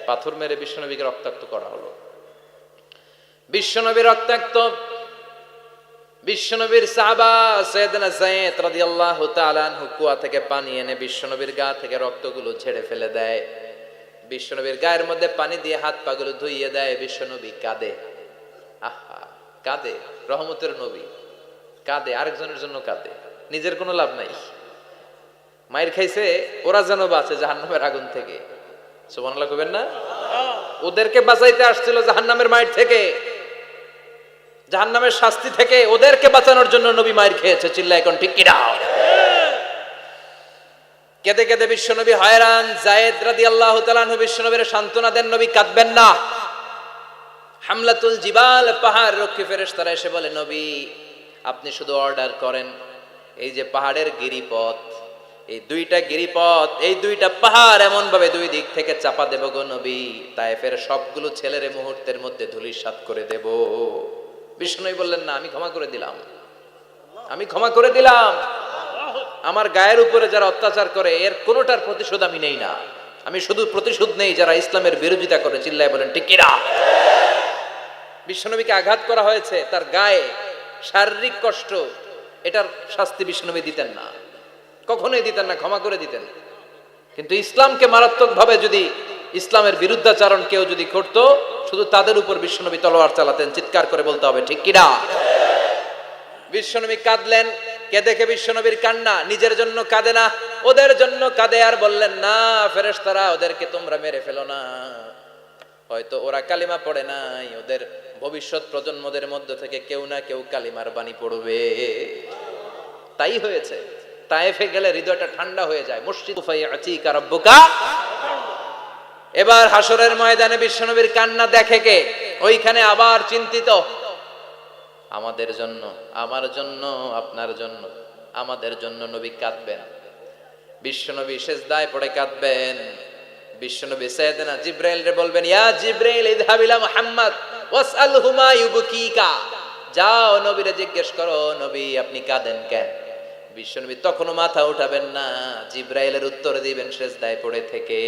পাথর মেরে বিশ্বনবীকে রক্তাক্ত করা হলো। বিশ্বনবী রক্তাক্ত, বিশ্বনবীর সাহাবা সাইয়েদনা যায়েদ রাদিয়াল্লাহু তাআলা আনহু কুয়া থেকে পানি এনে বিশ্বনবীর গা থেকে রক্তগুলো ঝেড়ে ফেলে দেয়। বিশ্বনবীর গায়ের মধ্যে পানি দিয়ে হাত পাগুলো ধুইয়ে দেয়। বিশ্বনবী কাঁদে, আহা কাঁদে, রহমতের নবী কাঁদে, আরেকজনের জন্য কাঁদে, নিজের কোনো লাভ নাই। মায়ের খাইছে, ওরা যেন বাঁচে জাহান্নামের আগুন থেকে। সুবহানাল্লাহ কইবেন না? ওদেরকে বাঁচাইতে আসছিল জাহান্নামের মায়ের থেকে, জাহান্নামের শাস্তি থেকে, ওদেরকে বাঁচানোর জন্য নবী মায়ের খেয়েছে। চিল্লায় এখন ঠিক কিনা? কেঁদে কেঁদে বিশ্বনবী হয়রান। যায়েদ রাদিয়াল্লাহু তাআলা আনহু বিশ্বনবীর সান্ত্বনা দেন, নবী কাঁদবেন না। হামলাতুল জিবাল, পাহাড় রক্ষী ফেরেশতারা এসে বলে, নবী আপনি শুধু অর্ডার করেন, এই যে পাহাড়ের গিরিপথ, এই দুইটা গিরিপথ, এই দুইটা পাহাড় এমন ভাবে দুই দিক থেকে চাপা দেব গো নবী, তায়েফের সবগুলো ছেলের মুহূর্তের মধ্যে ধূলিসাৎ করে দেব। বিষ্ণু বললেন, না, আমি ক্ষমা করে দিলাম, আমি ক্ষমা করে দিলাম। আমার গায়ের উপরে যারা অত্যাচার করে এর কোনোটার প্রতিশোধ আমি নেই না। আমি শুধু প্রতিশোধ নেই যারা ইসলামের বিরোধিতা করে। চিল্লায় বলেন ঠিক কিনা? বিশ্বনবীকে আঘাত করা হয়েছে, তার গায়ে শারীরিক কষ্ট, এটার শাস্তি বিশ্বনবী দিতেন না, কখনোই দিতেন না, ক্ষমা করে দিতেন। কিন্তু ইসলামকে মারাত্মক ভাবে যদি ইসলামের বিরুদ্ধাচরণ কেউ যদি করত, শুধু তাদের উপর বিশ্বনবী তলোয়ার চালাতেন। চিৎকার করে বলতে হবে ঠিক কিনা? বিশ্বনবী কাঁদলেন। কে দেখে বিশ্বনবীর কান্না, নিজের জন্য কাঁদে না, ওদের জন্য কাঁদে। আর বললেন, না ফেরেশতারা, ওদেরকে তোমরা মেরে ফেলো না, হয়তো ওরা কালিমা পড়ে নাই, ওদের ভবিষ্যৎ প্রজন্মদের মধ্য থেকে কেউ না কেউ কালিমার বাণী পড়বে। তাই হয়েছে। তায়েফে গেলে হৃদয়টা ঠান্ডা হয়ে যায়। মসজিদ ফায়াতিকা রাব্বুকা। এবার হাসরের ময়দানে বিশ্বনবীর কান্না দেখে কে? ওইখানে আবার চিন্তিত, আমাদের জন্য, আমার জন্য, আপনার জন্য, আমাদের জন্য নবী কাঁদবেন। বিশ্বনবী সিজদায় পড়ে কাঁদবেন। বিশ্বনবী সাইয়েদনা জিবরাইল রে বলবেন, ইয়া জিবরাইল ইযহাব ইলা মুহাম্মদ ওয়াসআলহু মা ইউবকিকা। যাও নবীরে জিজ্ঞেস করো, নবী আপনি কাঁদেন কেন? বিশ্বনবী তখনও মাথা উঠাবেন না, জিবরাইলের উত্তর দিবেন সিজদায় পড়ে থেকে।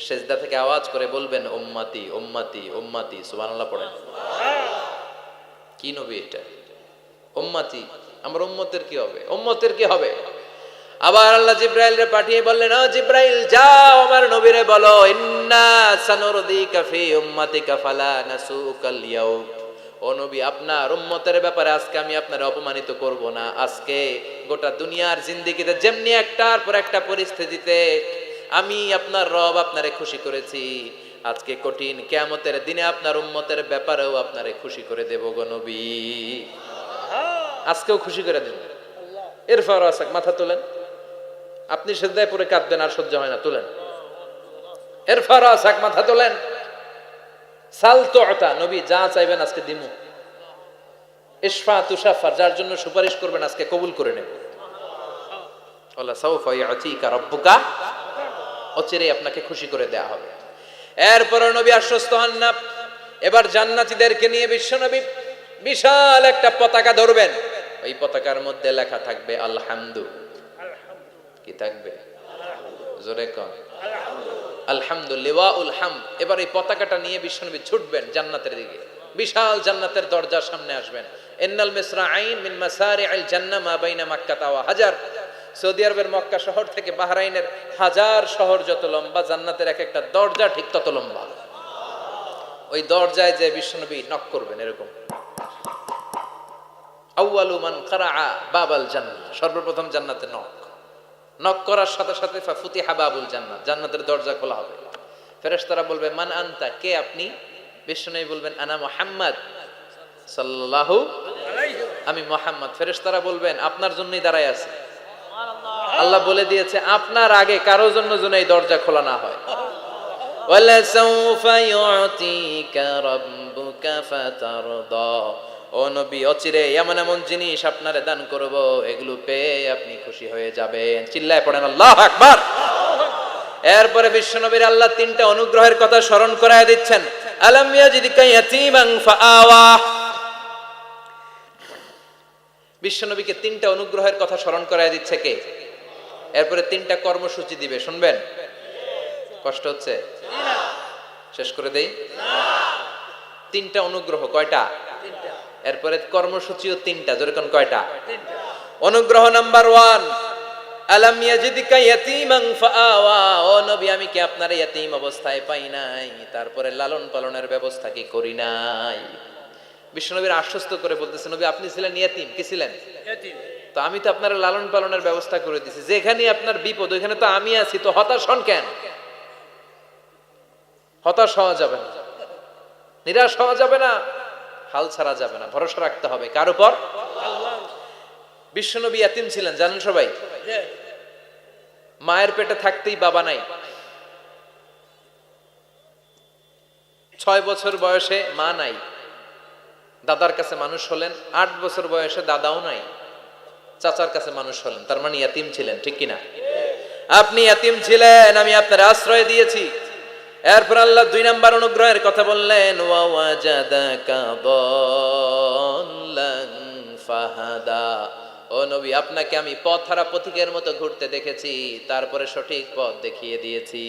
সিজদা থেকে আওয়াজ করে বলবেন, উম্মতি উম্মতি উম্মতি। সুবহানাল্লাহ পড়েন। কি নবী এটা? উম্মতি, আমার উম্মতের কি হবে? উম্মতের কি হবে? আবার আল্লাহ জিবরাইল রে পাঠিয়ে বললেন, ও জিবরাইল যাও আমার নবীরে বলো, ইন্না সানুরদিকা ফি উম্মাতিকা ফালা নাসুকাল ইয়াউম। ও নবী, আপনার উম্মতের ব্যাপারে আজকে আমি আপনারে অপমানিত করব না। আজকে গোটা দুনিয়ার জিন্দেগিতে যেমনি একটার পর একটা পরিস্থিতিতে আমি আপনার রব আপনারে খুশি করেছি, আজকে কঠিন কিয়ামতের দিনে আপনার উম্মতের ব্যাপারেও আপনারে খুশি করে দেব গো নবী। আজকেও খুশি করে দেব। এরপর আসাক, মাথা তোলেন। আপনি সিজদায় পড়ে কাঁদবেন, আর সহ্য হয় না, তোলেন। এরপর আসাক, মাথা তোলেন। সাল তুতা, নবী যা চাইবেন আজকে দিমু। ইশফা তুশাফার, যার জন্য সুপারিশ করবেন আজকে কবুল করে নেব। আল্লাহ সাউফা ইয়াতিকা রাব্বুকা, অচিরেই আপনাকে খুশি করে দেয়া হবে। এরপর নবী আশ্বস্ত হন না। এবার জান্নাতীদেরকে নিয়ে বিশ্বনবী বিশাল একটা পতাকা ধরবেন। ওই পতাকার মধ্যে লেখা থাকবে আলহামদু। কি থাকবে? জোরে কন আলহামদুলিল্লাহুল হামদ। এবার এই পতাকাটা নিয়ে বিশ্বনবী ছুটবেন জান্নাতের দিকে। বিশাল জান্নাতের দরজার সামনে আসবেন। ইন্নাল মিসরাঈন মিন মাসারি'আল জান্নাহ মা বাইনা মাক্কাহ ওয়া হাজার। সৌদি আরবের মক্কা শহর থেকে বাহরাইনের হাজার শহর যত লম্বা, জান্নাতের এক একটা দরজা ঠিক তত লম্বা। ওই দরজায় যে বিশ্বনবী নক করবেন এরকম, আউয়ালু মান কারাআ বাবাল জান্নাহ, সর্বপ্রথম জান্নাতে নক করার সাথে সাথে ফাফুতিহা বাবুল জান্নাহ, জান্নাতের দরজা খোলা হবে। ফেরেশতারা বলবে, মান আনতা, কে আপনি? বিশ্বনবী বলবেন, আনা মুহাম্মদ সাল্লাল্লাহু আলাইহি, আমি মুহাম্মদ। ফেরেশতারা বলবেন, আপনার জন্যই দাঁড়ায় আছে। আল্লাহ বলে দিয়েছে, আপনার আগে কারো জন্য যেন এই দরজা খোলা না হয়। ওয়ালা সাউফা ইউতিকা রাব্বুকা ফাতারদা। ও নবী, অচিরে এমন এমন জিনিস আপনারে দান করব, এগুলো পেয়ে আপনি খুশি হয়ে যাবেন। চিল্লায় পড়েন আল্লাহু আকবার। এরপরে বিশ্বনবীর আল্লাহ তিনটা অনুগ্রহের কথা স্মরণ করায় দিচ্ছেন। আলাম ইয়াজিদকা ইয়াতীমান ফাআওয়া। বিশ্বনবীকে তিনটা অনুগ্রহের কথা স্মরণ করায় দিচ্ছে কে? এরপরে তিনটা কর্মসূচি দিবে, শুনবেন? কষ্ট হচ্ছে? শেষ করে দেই? তিনটা অনুগ্রহ, কয়টা? এরপরে কর্মসূচিও তিনটা, যেরকম কয়টা? অনুগ্রহ নাম্বার 1, আলাম ইয়াজিদকা ইয়াতীমান ফাআওয়া, ও নবী আমি কি আপনার ইয়াতীম অবস্থায় পাই নাই, তারপরে লালন পালনের ব্যবস্থা কি করি নাই? বিশ্বনবীর আশ্বস্ত করে বলতেছে, নবী আপনি ছিলেন ইয়াতীম, কি ছিলেন? ইয়াতীম। তো আমি তো আপনার লালন পালনের ব্যবস্থা করে দিয়েছি, যেখানে আপনার বিপদ ওইখানে তো আমি আছি, তো হতাশ হন কেন? হতাশ হওয়া যাবে না, নিরাশ হওয়া যাবে না, হাল ছাড়া যাবে না, ভরসা রাখতে হবে কার উপর? আল্লাহ। বিশ্বনবী ইয়াতীম ছিলেন জানেন সবাই। মায়ের পেটে থাকতেই বাবা নাই, 6 বছর বয়সে মা নাই, দাদার কাছে মানুষ হলেন, 8 বছর বয়সে দাদাও নাই, চাচার কাছে মানুষ হলেন, তার মানে ইয়াতীম ছিলেন, ঠিক কিনা? আপনি ইয়াতীম ছিলেন, আমি আপনার আশ্রয় দিয়েছি। এরপর আল্লাহ 2 নাম্বার অনুগ্রহের কথা বললেন, ওয়া ওয়াজাদাকা দাল্লান ফাহাদা, ও নবী আপনাকে আমি পথহারা পথিকের মতো ঘুরতে দেখেছি, তারপরে সঠিক পথ দেখিয়ে দিয়েছি।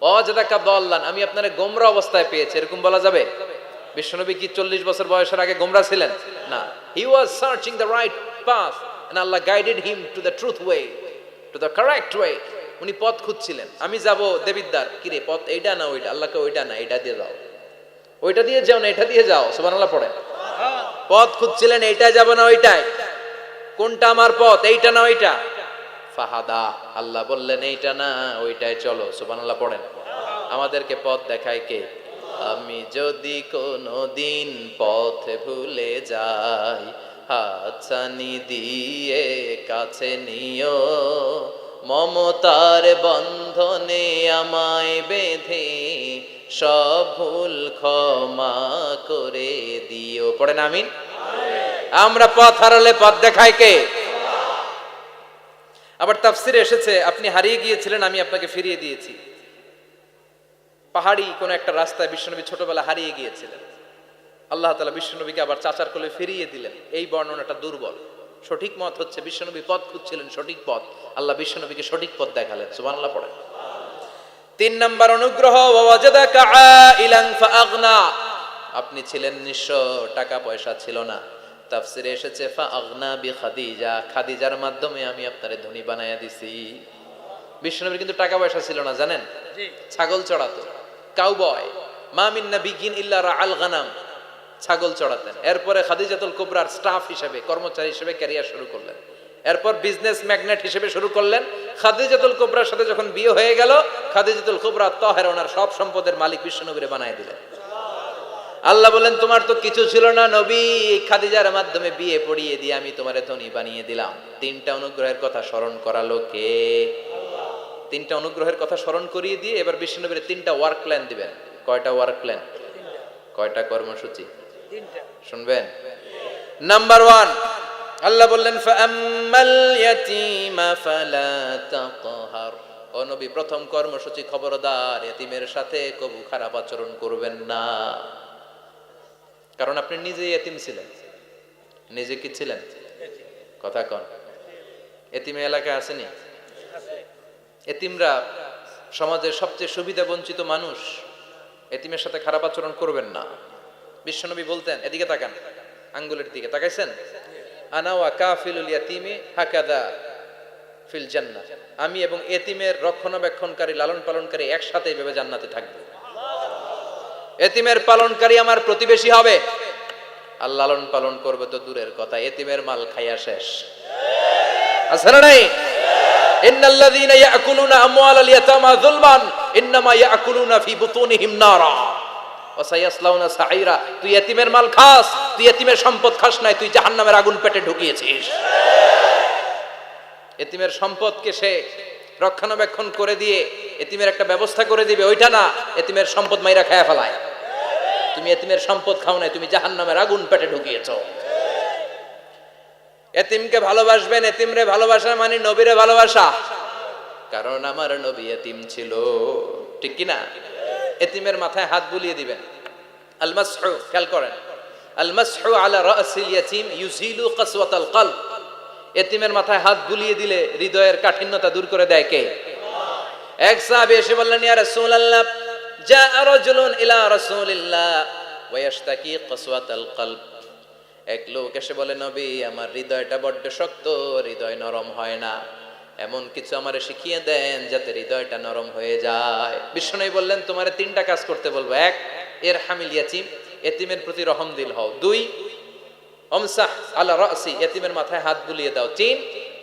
ওয়াজাদাকা দাল্লান, আমি আপনারে গোমরা অবস্থায় পেয়েছি, এরকম বলা যাবে? বিশ্বনবী কি 40 বছর বয়সের আগে গোমরা ছিলেন? না, he was searching the right path and Allah guided him to the truth way, to the correct way. উনি পথ খুঁজছিলেন, আমি যাব দেবিদ্দার, কি রে পথ এইটা না ওইটা? আল্লাহকে ওইটা না এটা দিয়ে যাও, ওইটা দিয়ে যাও না এটা দিয়ে যাও, সুবহানাল্লাহ পড়েন। পথ খুঁজছিলেন, এইটা যাব না ওইটাই, কোনটা আমার পথ, এইটা না ওইটা? ফাহাদা, আল্লাহ বললেন এইটা না ওইটাই চলো, সুবহানাল্লাহ পড়েন। আমাদেরকে পথ দেখায় কে? আমি যদি কোনদিন পথ ভুলে যাই, হাতছানি দিয়ে কাছে নিও, মমতার বন্ধনে আমায় বেঁধে সব ভুল ক্ষমা করে দিও, পড়েন আমিন। আমরা পথ হারালে পথ দেখায় কে? আবার তাফসিরে এসেছে, আপনি হারিয়ে গিয়েছিলেন, আমি আপনাকে ফিরিয়ে দিয়েছি। পাহাড়ি কোন একটা রাস্তায় বিশ্বনবী ছোটবেলা হারিয়ে গিয়েছিলেন, আল্লাহ তাআলা বিশ্বনবীকে আবার চাচার কোলে ফিরিয়ে দিলেন। এই বর্ণনাটা দুর্বল, সঠিক মত হচ্ছে বিশ্বনবী পথ খুঁজছিলেন, সঠিক পথ, আল্লাহ বিশ্বনবীকে সঠিক পথ দেখালেন, সুবহানাল্লাহ পড়েন। 3 নাম্বার অনুগ্রহ, ওয়াজাদাকা আইলান ফাআগনা, আপনি ছিলেন নিঃস্ব, টাকা পয়সা ছিল না। তাফসিরে এসেছে ফাআগনা বিখাদিজা, খাদিজার মাধ্যমে আমি আপনারে ধনী বানায়া দিছি। বিশ্বনবীর কিন্তু টাকা পয়সা ছিল না জানেন, ছাগল চড়াতো, কাউবয়, মা মিন নাবিয়্যিন ইল্লা রাআল গানাম, ছাগল চড়াতেন। এরপরে খাদিজাতুল কুবরার স্টাফ হিসেবে, কর্মচারী হিসেবে ক্যারিয়ার শুরু করলেন। এরপর বিজনেস ম্যাগনেট হিসেবে শুরু করলেন। খাদিজাতুল কুবরার সাথে যখন বিয়ে হয়ে গেল, খাদিজাতুল কুবরা তাহেরা ওনার সব সম্পদের মালিক বিশ্বনবীরে বানায় দিলেন। আল্লাহ বলেন তোমার তো কিছু ছিল না নবী, খাদিজার মাধ্যমে বিয়ে পড়িয়ে দিয়ে আমি তোমারে ধনী বানিয়ে দিলাম। 3টা অনুগ্রহের কথা স্মরণ করালো কে? আল্লাহ। 3টা অনুগ্রহের কথা স্মরণ করিয়ে দিয়ে এবার বিশ্বনবীর 3টা ওয়ার্ক প্ল্যান দিবেন। কয়টা ওয়ার্ক প্ল্যান? কয়টা কর্মসূচি? 3টা। শুনবেন। নাম্বার 1, আল্লাহ বললেন ফাআম্মাল ইয়াতীমা ফালা তাকহার, ও নবী প্রথম কর্মসূচি খবরদার এতিমের সাথে কবু খারাপ আচরণ করবেন না, কারণ আপনি নিজে এতিম ছিলেন। নিজে কি ছিলেন? কথা কন। এতিমে এলাকায় আসেনি? এতিমরা সমাজের সবচেয়ে সুবিধা বঞ্চিত মানুষ, এতিমের সাথে খারাপ আচরণ করবেন না। বিশ্বনবী বলতেন, এদিকে তাকান, আঙ্গুলের দিকে তাকাইছেন, আনা ওয়া কাফিলুল ইয়াতীমি হাকাদা ফিল জান্নাহ, আমি এবং এতিমের রক্ষণাবেক্ষণকারী লালন পালনকারী একসাথে এইভাবে জান্নাতে থাকবো। এতিমের পালনকারী আমার প্রতিবেশী হবে, আর লালন পালন করবে তো দূরের কথা, এতিমের মাল খাইয়া শেষ। আছে না নাই? ইন্নাল্লাযীনা ইয়াকুলুনা আমওয়ালাল ইয়াতামা যুলমান ইন্নামা ইয়াকুলুনা ফি বুতুনিহিম নারা ওয়া সায়াসলাউনা সাঈরা। তুই এতিমের মাল খাস, তুই এতিমের সম্পদ খাস নাই, তুই জাহান্নামের আগুন পেটে ঢুকিয়েছিস। এতিমের সম্পদকে সে রক্ষণাবেক্ষণ করে দিয়ে এতিমের একটা ব্যবস্থা করে দিবে, ওইটা না, এতিমের সম্পদ মাইরা খায়া ফেলায়। তুমি এতিমের সম্পদ খাও নাই, তুমি জাহান্নামের আগুন পেটে ঢুকিয়েছো। এতিমকে ভালোবাসবেন, এতিমরে ভালোবাসা মানে নবীরে ভালোবাসা, কারণ আমার নবী এতিম ছিল, ঠিক কি না? এতিমের মাথায় হাত বুলিয়ে দিবেন। আল মাসহু, খেয়াল করেন, আল মাসহু আলা রাসিল ইয়াতীম ইউজিলু কাসওয়াতাল কলব, এতিমের মাথায় হাত বুলিয়ে দিলে হৃদয়ের কাঠিন্যতা দূর করে দেয় কে? এক সাহাবী এসে বললেন, ইয়া রাসূলুল্লাহ জাআ রাজুলুন ইলা রাসূলিল্লাহ ওয়া ইয়াশতাকি কসওয়াতাল কলব। এক লোক এসে বলে, নবী আমার হৃদয়টা বড্ড শক্ত, হৃদয় নরম হয় না, এমন কিছু আমারে শিখিয়ে দেন যাতে হৃদয়টা নরম হয়ে যায়। বিশ্বনবী বললেন, তোমারে তিনটা কাজ করতে বলবো। এক, ইরহামিল ইয়াতীম, এতিমের প্রতি রহম দিল হও। দুই, আমসাহ আলা রাসি, এতিমের মাথায় হাত বুলিয়ে দাও। তিন,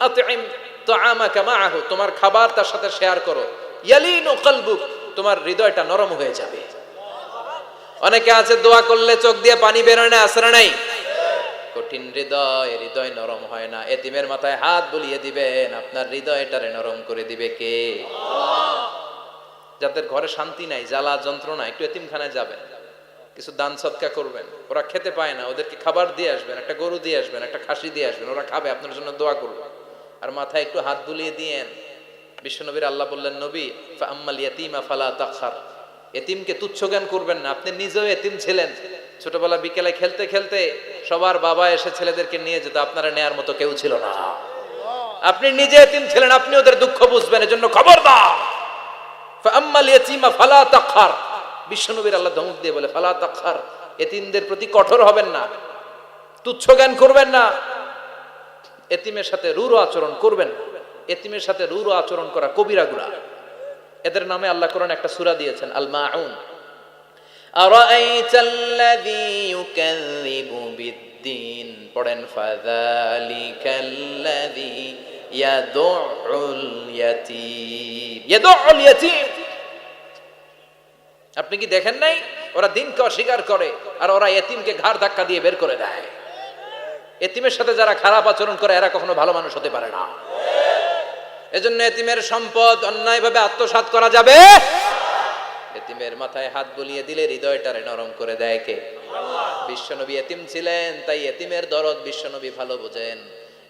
আতইম তাআমাকা মাআহু, তোমার খাবার তার সাথে শেয়ার করো। ইয়ালিনু কলবুক, তোমার হৃদয়টা নরম হয়ে যাবে। অনেকে আছে দোয়া করলে চোখ দিয়ে পানি বের হয় না, আসরা নাই? কঠিন হৃদয়, হৃদয় নরম হয় না। এতিমের মাথায় হাত বুলিয়ে দিবেন, আপনার হৃদয়টারে নরম করে দিবে কে? যাদের ঘরে শান্তি নাই, জ্বালা যন্ত্রণা, একটু এতিমখানায় যাবেন, কিছু দান সদকা করবেন। ওরা খেতে পায় না, ওদেরকে খাবার দিয়ে আসবেন, একটা গরু দিয়ে আসবেন, একটা খাসি দিয়ে আসবেন, ওরা খাবে, আপনার জন্য দোয়া করবে। আর মাথায় একটু হাত বুলিয়ে দিয়েন। বিশ্বনবীর আল্লাহ বললেন, নবী ফাআম্মাল ইয়াতীমা ফালা তাখহার, এতিমকে তুচ্ছ জ্ঞান করবেন না। আপনি নিজেও এতিম ছিলেন, ছোটবেলা বিকেলে খেলতে খেলতে সবার বাবা এসে ছেলেদেরকে নিয়ে যেত, আপনারা নেয়ার মতো কেউ ছিল না। আপনি নিজে এতিম ছিলেন, আপনি ওদের দুঃখ বুঝবেন, এজন্য খবরদার। ফাআম্মাল ইয়াতীমা ফালা তাখহার, বিশ্বনবীর আল্লাহ ধমক দিয়ে বলে, ফালা তাখহার, এতিমদের প্রতি কঠোর হবেন না, তুচ্ছ জ্ঞান করবেন না, এতিমের সাথে রূঢ় আচরণ করবেন না। এতিমের সাথে রূঢ় আচরণ করা কবিরা গুনাহ। এদের নামে আল্লাহ কোরআন একটা সূরা দিয়েছেন, আল মাউন। আরাআইতাল্লাযী ইউকাযযিবু বিদ্দীন, পড়েন, ফাযালিকাল্লাযী ইয়াদুউল ইয়াতীম। ইয়াদুউল ইয়াতীম, আপনি কি দেখেন নাই? ওরা দিনকে অস্বীকার করে, আর ওরা এতিমকে ঘাড় ধাক্কা দিয়ে বের করে দেয়। এতিমের সাথে যারা খারাপ আচরণ করে, এরা কখনো ভালো মানুষ হতে পারে না। এজন্য এতিমের সম্পদ অন্যায়ভাবে আত্মসাৎ করা যাবে। এতিমের মাথায় হাত বুলিয়ে দিলে হৃদয়টারে নরম করে দেয় কে? বিশ্বনবী এতিম ছিলেন, তাই এতিমের দরদ বিশ্বনবী ভালো বোঝেন।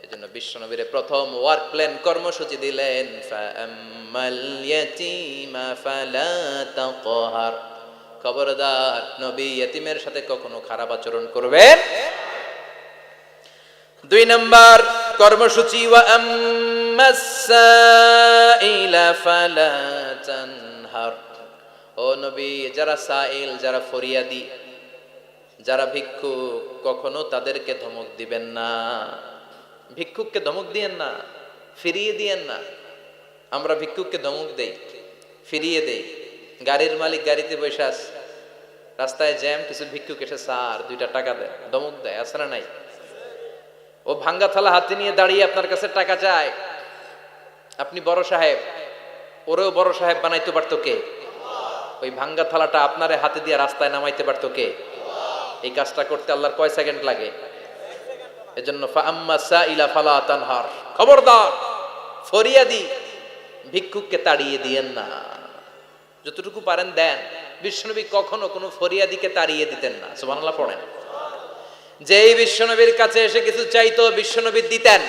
এজন্য বিশ্বনবীর প্রথম ওয়ার্ক প্ল্যান, কর্মসূচি দিলেন, ফাআম্মাল ইয়াতীমা ফালা তাকহার, খবরদার নবী এতিমের সাথে কখনো খারাপ আচরণ করবেন। দুই নাম্বার কর্মসূচি, ওয়া আম্মাস সাইলা ফালা তানহার, ও নবী যারা সাইল, যারা ফরিয়াদি, যারা ভিক্ষুক, কখনো তাদেরকে ধমক দিবেন না। ভিক্ষুককে ধমক দিয়েন না, ফিরিয়ে দিয়েন না। আমরা ভিক্ষুককে ধমক দেই, ফিরিয়ে দেই। গাড়ির মালিক গাড়িতে বসে আছে, রাস্তায় জ্যাম, কিছু ভিক্ষুক এসে স্যার 2টা টাকা দেয়, ধমক দেয়, আছে না নাই? ও ভাঙ্গা থালা হাতে নিয়ে দাঁড়িয়ে আপনার কাছে টাকা চায়। আপনি বড় সাহেব, ওরেও বড় সাহেব বানাইতে পারতো কে? ওই ভাঙ্গা থালাটা আপনারে হাতে দিয়ে রাস্তায় নামাইতে পারতো কে? এই কাজটা করতে আল্লাহর কয় সেকেন্ড লাগে? এজন্য ফাআম্মা সাইলা ফালা তানহার, খবরদার ফরিয়াদি ভিক্ষুককে তাড়িয়ে দিয়েন না। যতটুকু পারেন দেন। বিশ্বনবী কখনো কোনো ফরিয়াদিকে তাড়িয়ে দিতেন না। সুবহানাল্লাহ পড়েন। যেই বিশ্বনবীর কাছে এসে কিছু চাইতো, বিশ্বনবী দিতেন।